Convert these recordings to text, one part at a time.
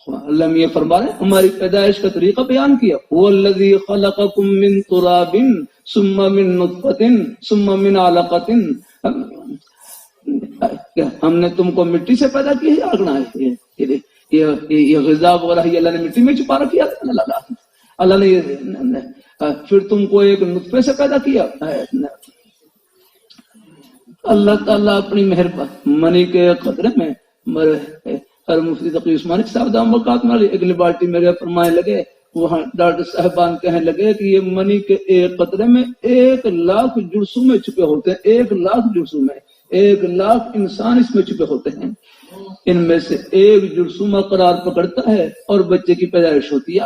اللہ نے یہ فرما رہے ہماری پیدائش کا طریقہ بیان کیا. هو الذی خلقکم من تراب ثم من نطفۃ ثم من علقۃ. ہم نے تم کو مٹی سے پیدا کیا ہے. آگنا ہے یہ غذا وغیرہ یہ اللہ نے مٹی میں چھپا رکھا. اللہ نے پھر تم کو ایک نطفے سے پیدا کیا. اللہ تعالیٰ اپنی مہربانی کے قدرے میں ہر مفتی تقی عثمانی صاحب دام وقات میں ایک لیبارٹی میرے فرمائے لگے. وہاں ڈاکٹر صاحبان کہنے لگے کہ یہ منی کے ایک قطرے میں 1,00,000 جرثومے چھپے ہوتے ہیں. 1,00,000 جرثومے, 1,00,000 انسان اس میں چھپے ہوتے ہیں. ان میں سے ایک جرثومہ قرار پکڑتا ہے اور بچے کی پیدائش ہوتی ہے.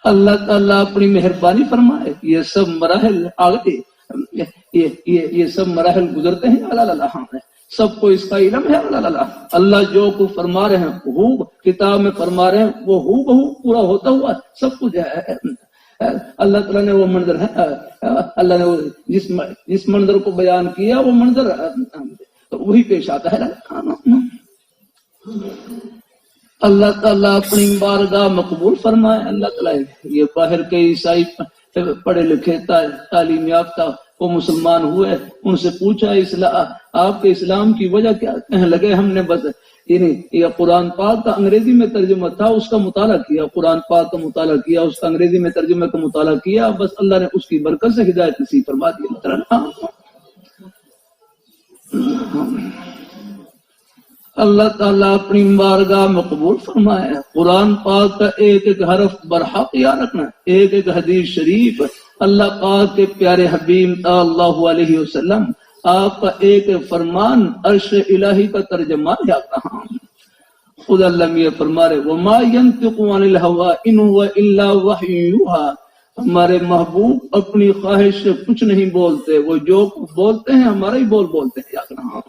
اللہ تعالیٰ اپنی مہربانی فرمائے. یہ سب مراحل آگے یہ سب مراحل گزرتے ہیں. اللہ سب کو اس کا علم ہے. اللہ جو کو فرما رہے ہیں وہ کتاب میں فرما رہے ہیں وہ ہو بہو پورا ہوتا ہوا سب کچھ ہے. اللہ تعالیٰ نے وہ منظر ہے, اللہ نے جس منظر کو بیان کیا وہ منظر وہی پیش آتا ہے. اللہ تعالیٰ اپنی بارگاہ مقبول فرمائے. اللہ تعالیٰ یہ باہر کے عیسائی پڑھے لکھے تعلیم یافتہ وہ مسلمان ہوئے, ان سے پوچھا آپ کے اسلام کی وجہ کیا؟ کہنے لگے ہم نے بس یہ قرآن پاک کا انگریزی میں ترجمہ تھا اس کا مطالعہ کیا, قرآن پاک کا مطالعہ کیا, اس کا انگریزی میں ترجمے کا مطالعہ کیا, بس اللہ نے اس کی برکت سے ہدایت نصیب فرما دی. اللہ تعالیٰ اپنی بارگاہ مقبول فرمائے. قرآن پاک کا ایک ایک حرف برحق یاد رکھنا, ایک ایک حدیث شریف, اللہ پاک کے پیارے حبیب صلی اللہ علیہ وسلم آپ کا ایک فرمان عرش الہی کا ترجمان یاد رہا. خدا اللہ یہ فرما رہے وما ينطق عن الهوى ان هو الا وحی یوحى. ہمارے محبوب اپنی خواہش سے کچھ نہیں بولتے, وہ جو بولتے ہیں ہمارا ہی بولتے ہیں یاد رہا.